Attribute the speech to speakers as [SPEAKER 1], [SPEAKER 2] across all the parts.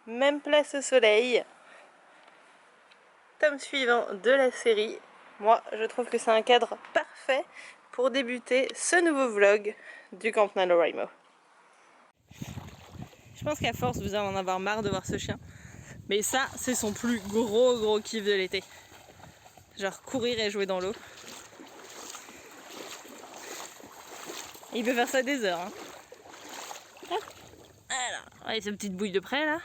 [SPEAKER 1] même place au soleil. Tome suivant de la série. Moi, je trouve que c'est un cadre parfait pour débuter ce nouveau vlog du Camp NaNoWriMo. Je pense qu'à force, vous allez en avoir marre de voir ce chien. Mais ça, c'est son plus gros kiff de l'été. Genre courir et jouer dans l'eau. Il peut faire ça des heures. Hein. Alors, allez, sa petite bouille de près là.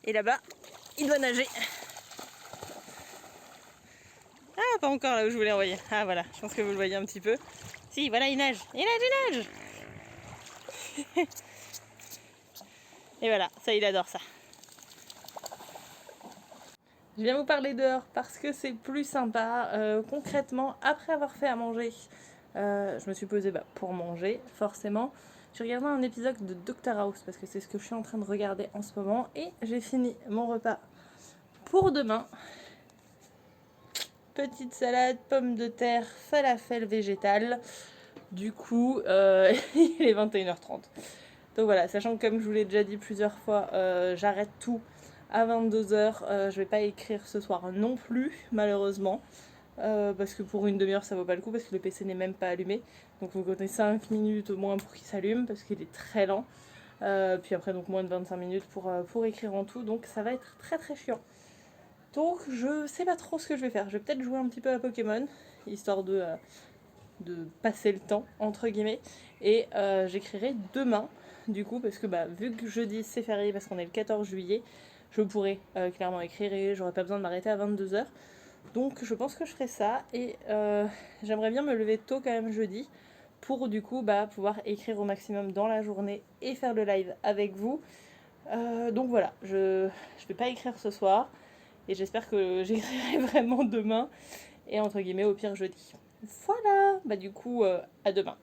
[SPEAKER 1] Et là-bas, il doit nager. Ah, pas encore là où je voulais envoyer. Ah voilà, je pense que vous le voyez un petit peu. Si, voilà, il nage. Il nage. Et voilà, ça, il adore ça. Je viens vous parler dehors parce que c'est plus sympa. Concrètement, après avoir fait à manger, je me suis posée pour manger, forcément. J'ai regardé un épisode de Dr House parce que c'est ce que je suis en train de regarder en ce moment. Et j'ai fini mon repas pour demain. Petite salade, pommes de terre, falafel végétal. Du coup, il est 21h30. Donc voilà, sachant que comme je vous l'ai déjà dit plusieurs fois, j'arrête tout à 22h. Je vais pas écrire ce soir non plus, malheureusement. Parce que pour une demi-heure ça vaut pas le coup parce que le PC n'est même pas allumé. Donc vous comptez 5 minutes au moins pour qu'il s'allume parce qu'il est très lent. Puis après donc moins de 25 minutes pour écrire en tout. Donc ça va être très chiant. Donc je sais pas trop ce que je vais faire. Je vais peut-être jouer un petit peu à Pokémon, histoire de passer le temps, entre guillemets. Et j'écrirai demain, du coup, parce que vu que jeudi c'est férié, parce qu'on est le 14 juillet, je pourrai clairement écrire et j'aurai pas besoin de m'arrêter à 22h. Donc je pense que je ferai ça et j'aimerais bien me lever tôt quand même jeudi pour du coup pouvoir écrire au maximum dans la journée et faire le live avec vous. Donc voilà, je vais pas écrire ce soir et j'espère que j'écrirai vraiment demain et entre guillemets au pire jeudi. Voilà, du coup à demain.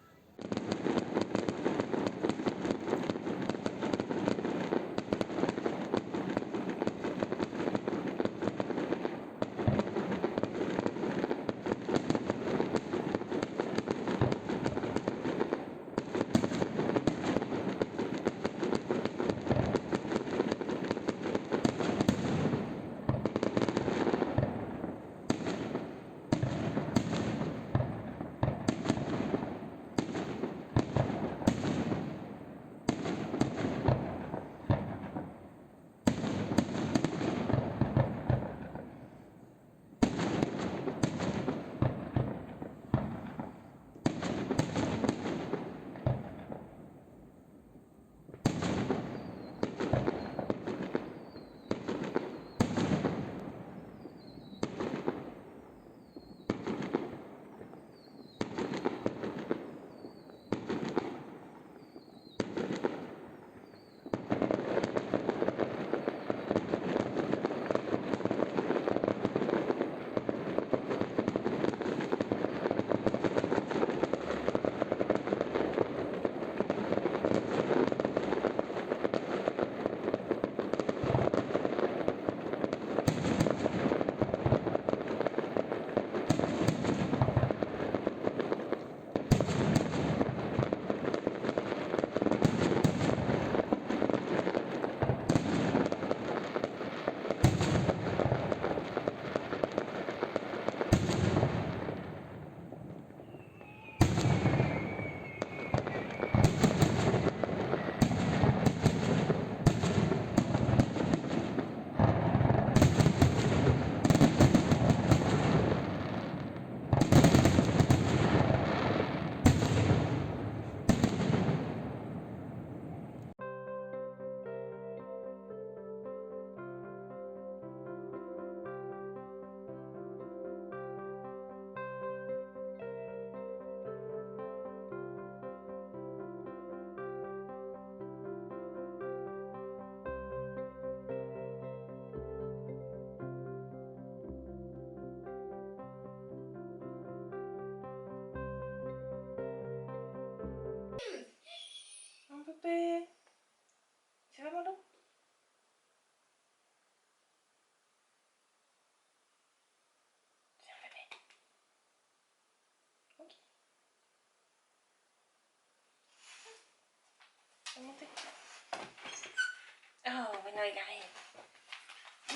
[SPEAKER 1] Gary.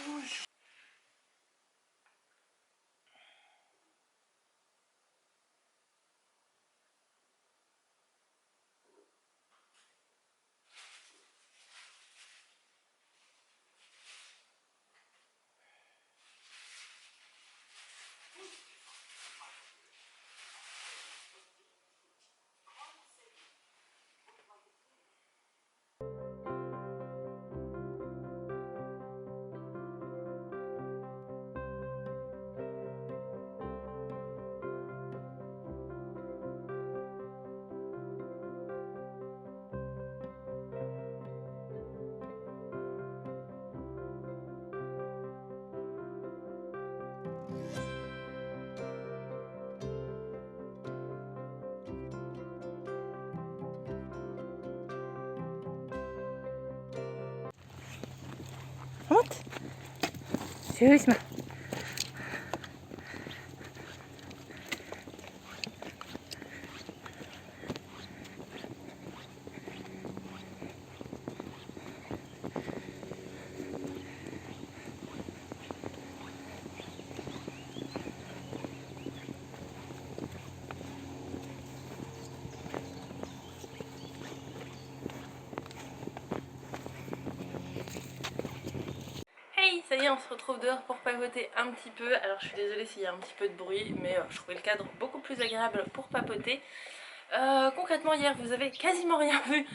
[SPEAKER 1] Bonjour. Monte. Sérieusement. Hey, ça y est, on se retrouve dehors pour papoter un petit peu. Alors je suis désolée s'il y a un petit peu de bruit, mais je trouvais le cadre beaucoup plus agréable pour papoter. Concrètement hier vous avez quasiment rien vu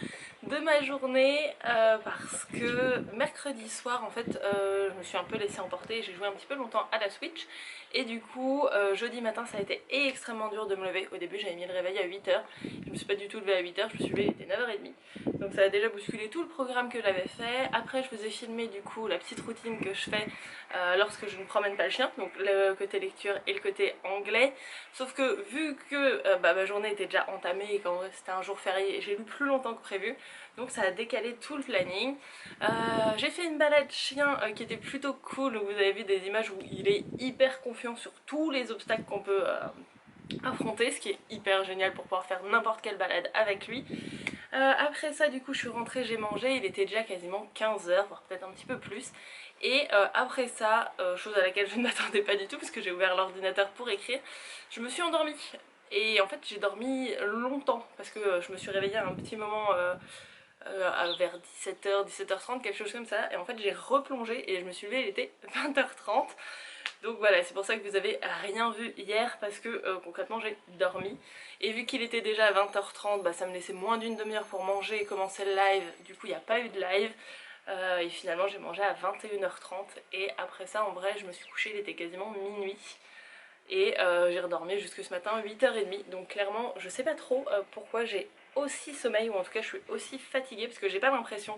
[SPEAKER 1] de ma journée parce que mercredi soir en fait je me suis un peu laissée emporter, j'ai joué un petit peu longtemps à la Switch et du coup jeudi matin ça a été extrêmement dur de me lever. Au début j'avais mis le réveil à 8h, je me suis pas du tout levée à 8h, je me suis levée, il était 9h30, donc ça a déjà bousculé tout le programme que j'avais fait. Après je vous ai filmé du coup la petite routine que je fais lorsque je ne promène pas le chien, donc le côté lecture et le côté anglais, sauf que vu que ma journée était déjà entamée et qu'en vrai c'était un jour férié, j'ai lu plus longtemps que prévu, donc ça a décalé tout le planning. J'ai fait une balade chien qui était plutôt cool, où vous avez vu des images où il est hyper confiant sur tous les obstacles qu'on peut affronter, ce qui est hyper génial pour pouvoir faire n'importe quelle balade avec lui. Après ça du coup je suis rentrée, j'ai mangé, il était déjà quasiment 15h, voire peut-être un petit peu plus. Et après ça, chose à laquelle je ne m'attendais pas du tout parce que j'ai ouvert l'ordinateur pour écrire, je me suis endormie. Et en fait j'ai dormi longtemps parce que je me suis réveillée à un petit moment vers 17h, 17h30, quelque chose comme ça. Et en fait j'ai replongé et je me suis levée, il était 20h30. Donc voilà, c'est pour ça que vous avez rien vu hier parce que concrètement j'ai dormi. Et vu qu'il était déjà à 20h30, ça me laissait moins d'une demi-heure pour manger et commencer le live. Du coup il n'y a pas eu de live. Et finalement j'ai mangé à 21h30 et après ça en vrai je me suis couchée, il était quasiment minuit. Et j'ai redormi jusque ce matin 8h30. Donc clairement je sais pas trop pourquoi j'ai aussi sommeil, ou en tout cas je suis aussi fatiguée parce que j'ai pas l'impression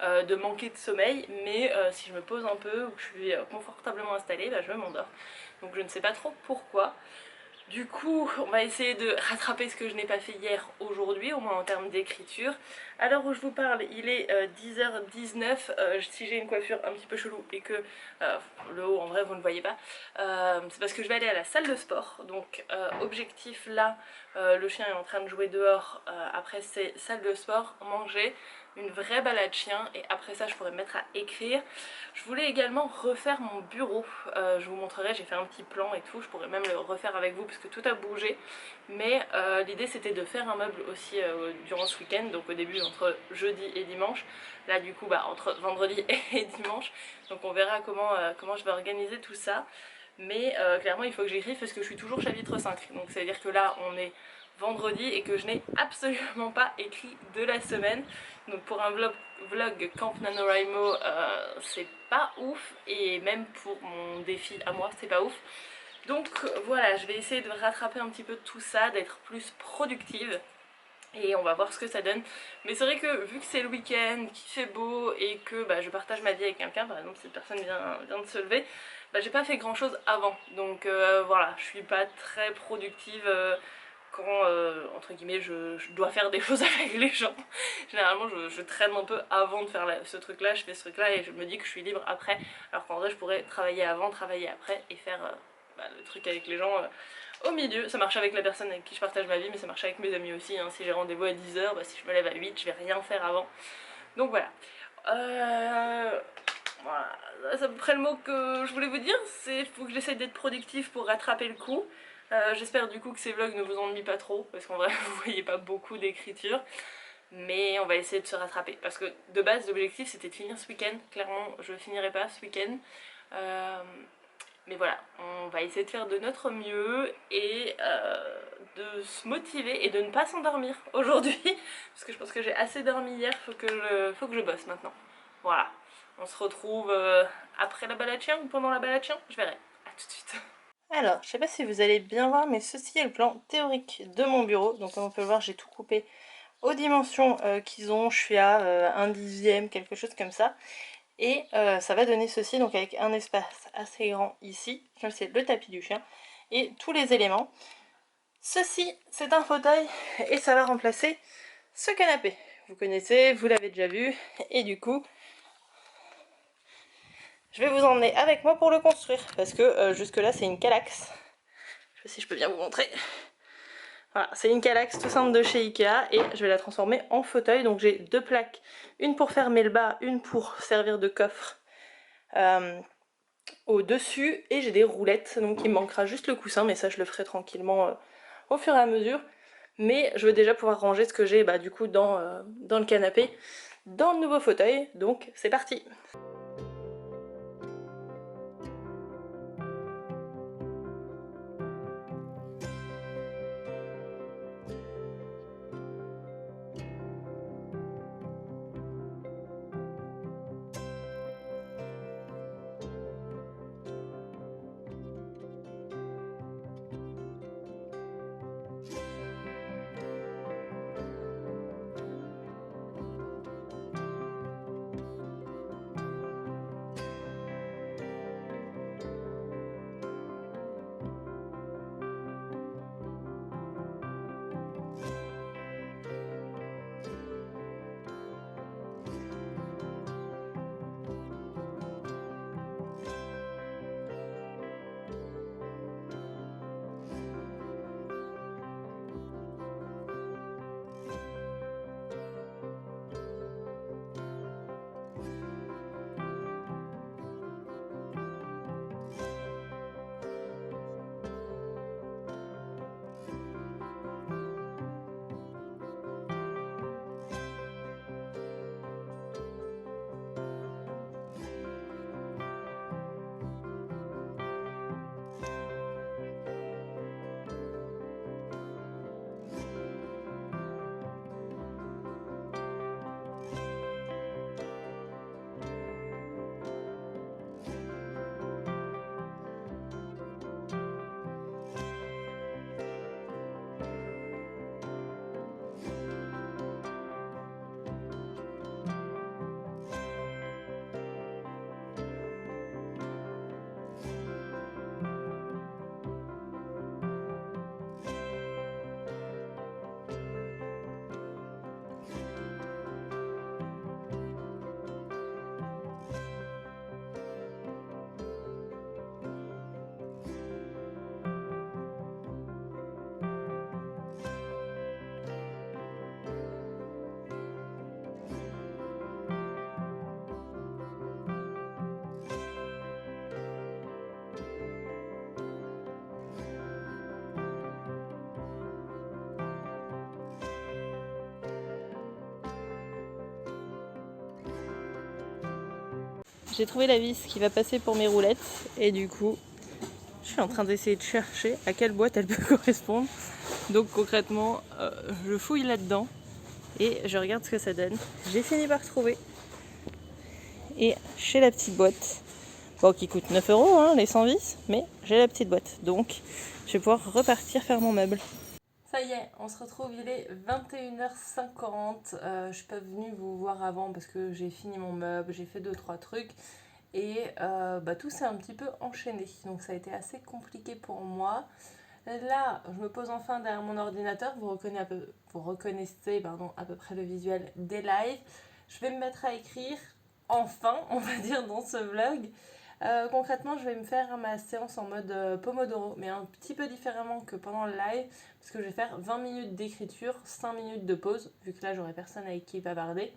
[SPEAKER 1] de manquer de sommeil, mais si je me pose un peu ou que je suis confortablement installée, je m'endors. Donc je ne sais pas trop pourquoi. Du coup, on va essayer de rattraper ce que je n'ai pas fait hier aujourd'hui, au moins en termes d'écriture. À l'heure où je vous parle, il est 10h19. Si j'ai une coiffure un petit peu chelou et que le haut en vrai vous ne voyez pas, c'est parce que je vais aller à la salle de sport. Donc objectif là, le chien est en train de jouer dehors. Après c'est salle de sport, manger, une vraie balade chien, et après ça je pourrais me mettre à écrire. Je voulais également refaire mon bureau, je vous montrerai, j'ai fait un petit plan et tout, je pourrais même le refaire avec vous parce que tout a bougé, mais l'idée c'était de faire un meuble aussi durant ce week-end, donc au début entre jeudi et dimanche, là du coup entre vendredi et dimanche, donc on verra comment je vais organiser tout ça. Mais clairement il faut que j'écrive parce que je suis toujours chapitre 5, donc ça veut dire que là on est vendredi et que je n'ai absolument pas écrit de la semaine. Donc pour un vlog Camp NaNoWriMo c'est pas ouf, et même pour mon défi à moi c'est pas ouf. Donc voilà, je vais essayer de rattraper un petit peu tout ça, d'être plus productive. Et on va voir ce que ça donne. Mais c'est vrai que vu que c'est le week-end, qu'il fait beau et que je partage ma vie avec quelqu'un, par exemple cette personne vient de se lever, j'ai pas fait grand chose avant. Donc voilà, je suis pas très productive quand entre guillemets je dois faire des choses avec les gens. Généralement je traîne un peu avant de faire ce truc là, je fais ce truc là et je me dis que je suis libre après, alors qu'en vrai je pourrais travailler avant, travailler après et faire le truc avec les gens au milieu. Ça marche avec la personne avec qui je partage ma vie, mais ça marche avec mes amis aussi, hein. Si j'ai rendez-vous à 10h, si je me lève à 8, je vais rien faire avant. Donc voilà. c'est à peu près le mot que je voulais vous dire, c'est faut que j'essaie d'être productive pour rattraper le coup. J'espère du coup que ces vlogs ne vous ennuient pas trop, parce qu'en vrai vous voyez pas beaucoup d'écriture. Mais on va essayer de se rattraper, parce que de base l'objectif c'était de finir ce week-end. Clairement je finirai pas ce week-end. Mais voilà, on va essayer de faire de notre mieux et de se motiver et de ne pas s'endormir aujourd'hui. Parce que je pense que j'ai assez dormi hier, faut que je bosse maintenant. Voilà, on se retrouve après la balade chien ou pendant la balade chien, je verrai. A tout de suite. Alors, je sais pas si vous allez bien voir, mais ceci est le plan théorique de mon bureau. Donc comme on peut le voir, j'ai tout coupé aux dimensions qu'ils ont. Je suis à 1/10, quelque chose comme ça. Et ça va donner ceci, donc avec un espace assez grand ici, comme c'est le tapis du chien, et tous les éléments. Ceci, c'est un fauteuil, et ça va remplacer ce canapé. Vous connaissez, vous l'avez déjà vu, et du coup, je vais vous emmener avec moi pour le construire, parce que jusque là c'est une Kallax. Je sais pas si je peux bien vous montrer. Voilà, c'est une Kallax tout simple de chez Ikea, et je vais la transformer en fauteuil. Donc j'ai deux plaques, une pour fermer le bas, une pour servir de coffre au-dessus, et j'ai des roulettes, donc il me manquera juste le coussin, mais ça je le ferai tranquillement au fur et à mesure. Mais je veux déjà pouvoir ranger ce que j'ai du coup dans le canapé, dans le nouveau fauteuil, donc c'est parti. J'ai trouvé la vis qui va passer pour mes roulettes, et du coup je suis en train d'essayer de chercher à quelle boîte elle peut correspondre. Donc concrètement je fouille là-dedans et je regarde ce que ça donne. J'ai fini par trouver, et j'ai la petite boîte, bon, qui coûte 9 € hein, les 100 vis, mais j'ai la petite boîte, donc je vais pouvoir repartir faire mon meuble. Ça y est, on se retrouve, il est 21h50, je suis pas venue vous voir avant parce que j'ai fini mon meuble, j'ai fait 2-3 trucs, et tout s'est un petit peu enchaîné, donc ça a été assez compliqué pour moi. Là, je me pose enfin derrière mon ordinateur, vous reconnaissez à peu près le visuel des lives. Je vais me mettre à écrire, enfin, on va dire, dans ce vlog. Concrètement, je vais me faire ma séance en mode Pomodoro, mais un petit peu différemment que pendant le live, parce que je vais faire 20 minutes d'écriture, 5 minutes de pause, vu que là, j'aurai personne avec qui bavarder.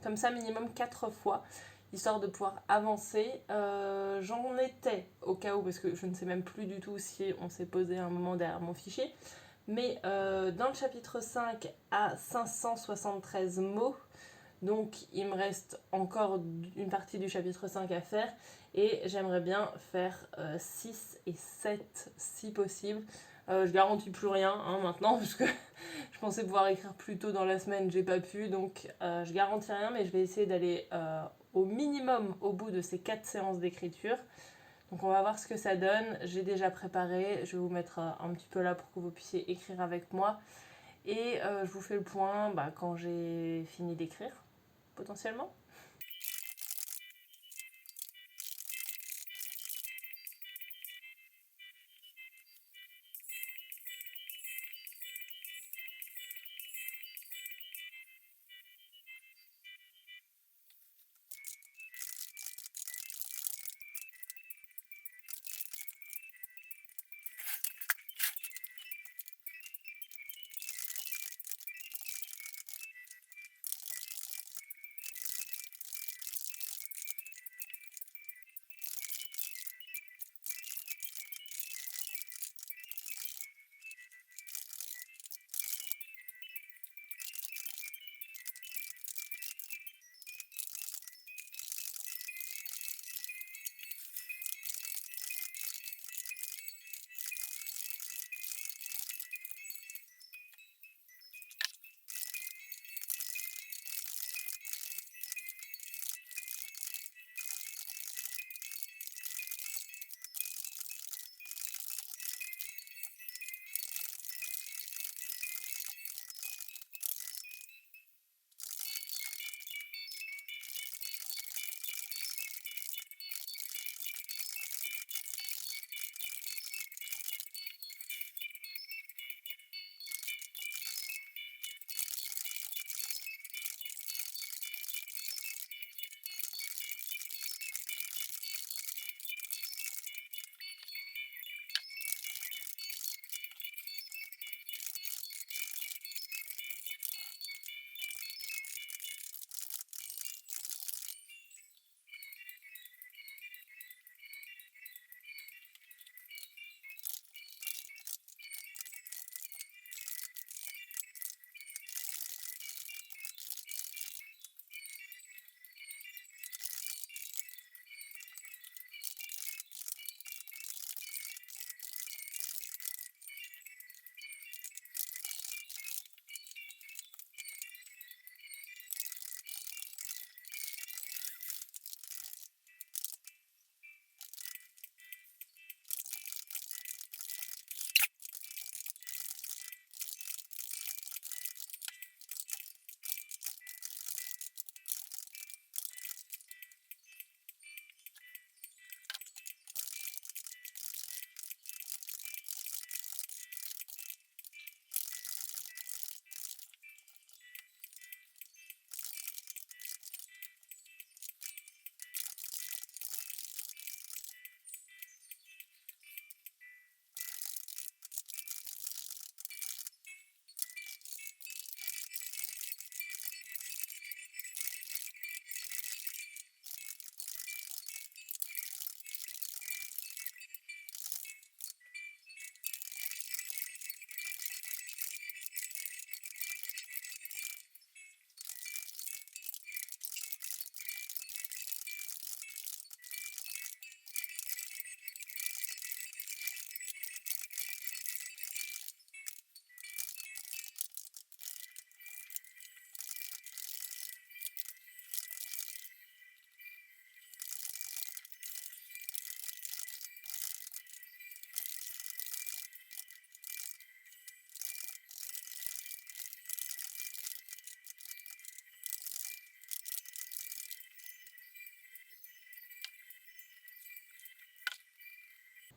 [SPEAKER 1] Comme ça, minimum 4 fois, histoire de pouvoir avancer. J'en étais au cas où, parce que je ne sais même plus du tout si on s'est posé un moment derrière mon fichier, mais dans le chapitre 5 à 573 mots, donc il me reste encore une partie du chapitre 5 à faire, et j'aimerais bien faire 6 et 7 si possible. Je garantis plus rien maintenant, parce que je pensais pouvoir écrire plus tôt dans la semaine, j'ai pas pu, donc je garantis rien, mais je vais essayer d'aller au minimum au bout de ces 4 séances d'écriture. Donc on va voir ce que ça donne. J'ai déjà préparé, je vais vous mettre un petit peu là pour que vous puissiez écrire avec moi. Et je vous fais le point quand j'ai fini d'écrire, potentiellement.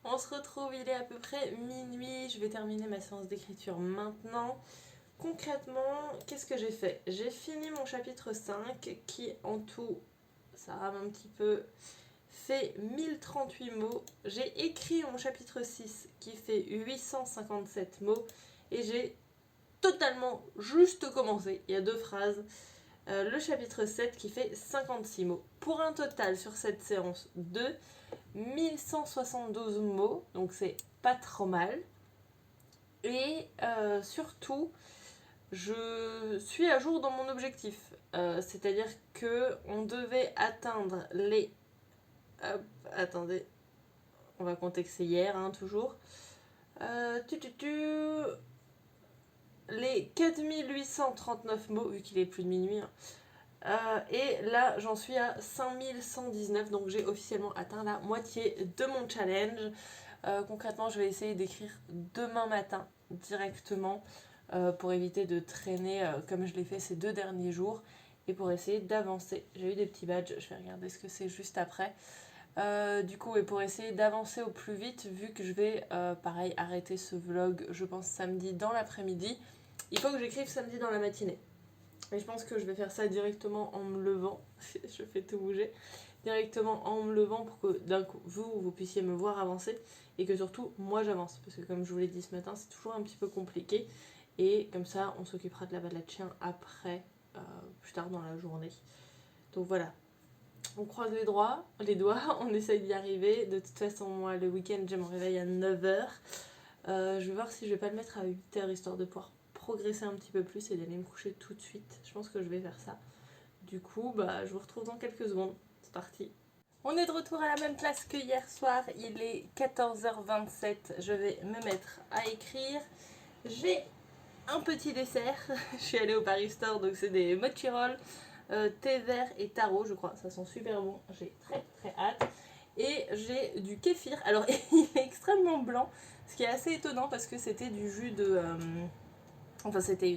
[SPEAKER 1] On se retrouve, il est à peu près minuit, je vais terminer ma séance d'écriture maintenant. Concrètement, qu'est-ce que j'ai fait? J'ai fini mon chapitre 5 qui en tout, ça rame un petit peu, fait 1038 mots. J'ai écrit mon chapitre 6 qui fait 857 mots et j'ai totalement juste commencé. Il y a 2 phrases. le chapitre 7 qui fait 56 mots. Pour un total sur cette séance de 1172 mots, donc c'est pas trop mal. Et surtout, je suis à jour dans mon objectif. C'est-à-dire que on devait atteindre les... Hop, attendez, on va compter que c'est hier, hein, toujours. Les 4839 mots, vu qu'il est plus de minuit. Hein. Et là, j'en suis à 5119, donc j'ai officiellement atteint la moitié de mon challenge. Concrètement, je vais essayer d'écrire demain matin directement pour éviter de traîner comme je l'ai fait ces 2 derniers jours et pour essayer d'avancer. J'ai eu des petits badges, je vais regarder ce que c'est juste après. Du coup, et pour essayer d'avancer au plus vite, vu que je vais, pareil, arrêter ce vlog, je pense, samedi dans l'après-midi, il faut que j'écrive samedi dans la matinée. Et je pense que je vais faire ça directement en me levant. Je fais tout bouger. Directement en me levant pour que d'un coup, vous puissiez me voir avancer et que surtout, moi, j'avance. Parce que comme je vous l'ai dit ce matin, c'est toujours un petit peu compliqué. Et comme ça, on s'occupera de la balade chien après, plus tard dans la journée. Donc voilà. On croise les doigts, on essaye d'y arriver. De toute façon, moi, le week-end, j'ai mon réveil à 9h. Je vais voir si je vais pas le mettre à 8h, histoire de pouvoir progresser un petit peu plus et d'aller me coucher tout de suite. Je pense que je vais faire ça. Du coup, je vous retrouve dans quelques secondes. C'est parti. On est de retour à la même place que hier soir. Il est 14h27. Je vais me mettre à écrire. J'ai un petit dessert. Je suis allée au Paris Store, donc c'est des mochi rolls. Thé vert et taro, je crois, ça sent super bon, j'ai très très hâte. Et j'ai du kéfir, alors il est extrêmement blanc, ce qui est assez étonnant parce que c'était du jus de... enfin c'était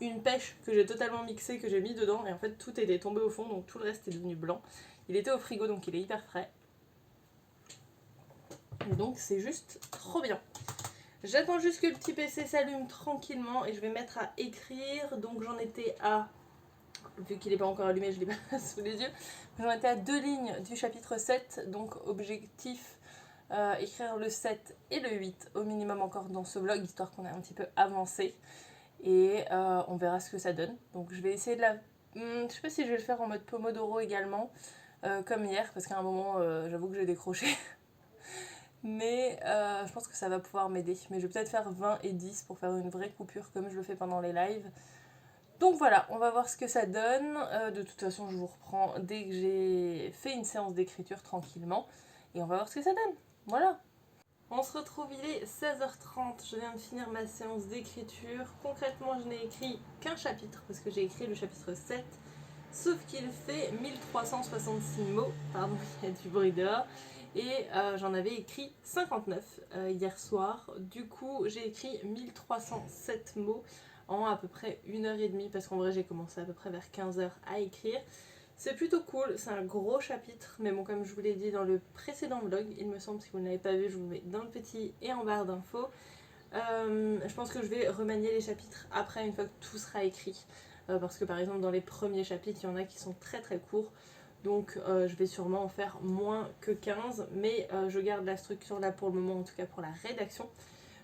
[SPEAKER 1] une pêche que j'ai totalement mixée, que j'ai mis dedans, et en fait tout était tombé au fond, donc tout le reste est devenu blanc. Il était au frigo, donc il est hyper frais. Et donc c'est juste trop bien. J'attends juste que le petit PC s'allume tranquillement et je vais mettre à écrire, donc j'en étais à... Vu qu'il n'est pas encore allumé, je ne l'ai pas sous les yeux. J'en étais à 2 lignes du chapitre 7, donc objectif écrire le 7 et le 8 au minimum encore dans ce vlog, histoire qu'on ait un petit peu avancé. Et on verra ce que ça donne. Donc je vais essayer de la... je sais pas si je vais le faire en mode Pomodoro également, comme hier, parce qu'à un moment, j'avoue que j'ai décroché. Mais je pense que ça va pouvoir m'aider. Mais je vais peut-être faire 20 et 10 pour faire une vraie coupure comme je le fais pendant les lives. Donc voilà, on va voir ce que ça donne. De toute façon, je vous reprends dès que j'ai fait une séance d'écriture tranquillement. Et on va voir ce que ça donne. Voilà. On se retrouve, il est 16h30. Je viens de finir ma séance d'écriture. Concrètement, je n'ai écrit qu'un chapitre parce que j'ai écrit le chapitre 7. Sauf qu'il fait 1366 mots. Pardon, il y a du bruit dehors. Et j'en avais écrit 59 hier soir. Du coup, j'ai écrit 1307 mots en à peu près 1h30 parce qu'en vrai j'ai commencé à peu près vers 15h à écrire. C'est plutôt cool, c'est un gros chapitre, mais bon, comme je vous l'ai dit dans le précédent vlog, il me semble, si vous ne l'avez pas vu, je vous mets dans le petit et en barre d'infos. Je pense que je vais remanier les chapitres après, une fois que tout sera écrit, parce que par exemple dans les premiers chapitres, il y en a qui sont très très courts, donc je vais sûrement en faire moins que 15, mais je garde la structure là pour le moment, en tout cas pour la rédaction.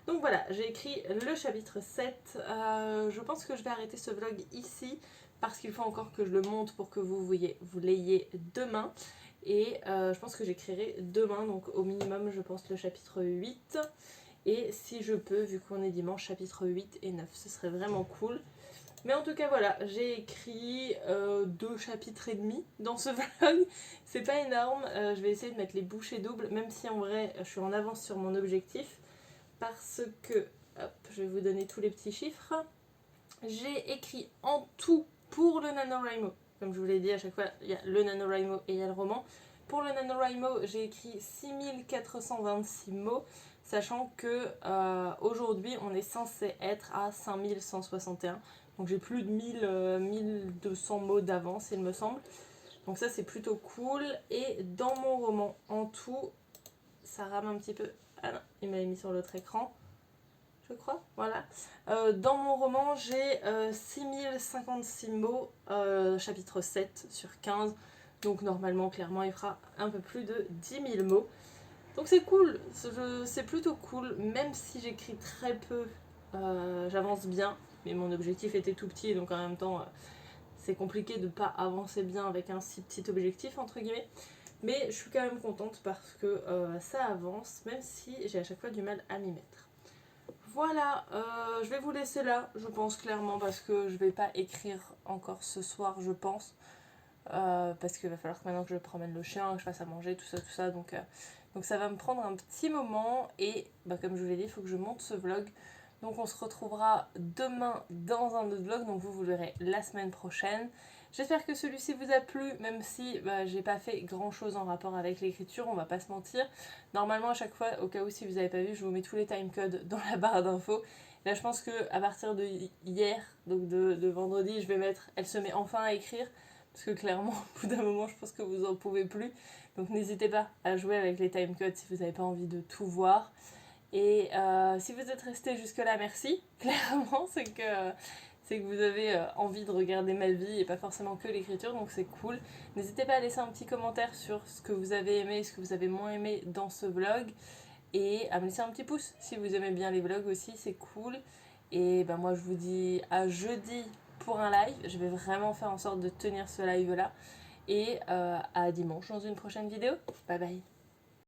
[SPEAKER 1] Donc voilà, j'ai écrit le chapitre 7. Je pense que je vais arrêter ce vlog ici parce qu'il faut encore que je le monte pour que vous l'ayez demain. Et je pense que j'écrirai demain, donc au minimum je pense le chapitre 8. Et si je peux, vu qu'on est dimanche, chapitre 8 et 9, ce serait vraiment cool. Mais en tout cas voilà, j'ai écrit 2 chapitres et demi dans ce vlog. C'est pas énorme, je vais essayer de mettre les bouchées doubles, même si en vrai je suis en avance sur mon objectif. Parce que, hop, je vais vous donner tous les petits chiffres. J'ai écrit en tout pour le NaNoWriMo. Comme je vous l'ai dit à chaque fois, il y a le NaNoWriMo et il y a le roman. Pour le NaNoWriMo, j'ai écrit 6426 mots, sachant que aujourd'hui, on est censé être à 5161. Donc j'ai plus de 1200 mots d'avance, il me semble. Donc ça, c'est plutôt cool. Et dans mon roman, en tout, ça rame un petit peu. Ah non, il m'avait mis sur l'autre écran, je crois, voilà. Dans mon roman, j'ai 6056 mots, chapitre 7 sur 15. Donc normalement, clairement, il fera un peu plus de 10 000 mots. Donc c'est cool, c'est plutôt cool, même si j'écris très peu, j'avance bien. mais mon objectif était tout petit, donc en même temps c'est compliqué de ne pas avancer bien avec un si petit objectif entre guillemets. Mais je suis quand même contente parce que ça avance, même si j'ai à chaque fois du mal à m'y mettre. Voilà, je vais vous laisser là, je pense clairement, parce que je vais pas écrire encore ce soir, je pense. Parce qu'il va falloir que maintenant que je promène le chien, que je fasse à manger, tout ça. Donc ça va me prendre un petit moment. Et comme je vous l'ai dit, il faut que je monte ce vlog. Donc on se retrouvera demain dans un autre vlog. Donc vous le verrez la semaine prochaine. J'espère que celui-ci vous a plu, même si j'ai pas fait grand chose en rapport avec l'écriture, on va pas se mentir. Normalement à chaque fois, au cas où si vous avez pas vu, je vous mets tous les timecodes dans la barre d'infos. Là je pense que à partir de hier, donc de vendredi, je vais mettre elle se met enfin à écrire. Parce que clairement, au bout d'un moment, je pense que vous en pouvez plus. Donc n'hésitez pas à jouer avec les timecodes si vous n'avez pas envie de tout voir. Et si vous êtes resté jusque là, merci. Clairement, c'est que vous avez envie de regarder ma vie et pas forcément que l'écriture, donc c'est cool. N'hésitez pas à laisser un petit commentaire sur ce que vous avez aimé, ce que vous avez moins aimé dans ce vlog. Et à me laisser un petit pouce si vous aimez bien les vlogs aussi, c'est cool. Et moi je vous dis à jeudi pour un live. Je vais vraiment faire en sorte de tenir ce live là. Et à dimanche dans une prochaine vidéo. Bye bye.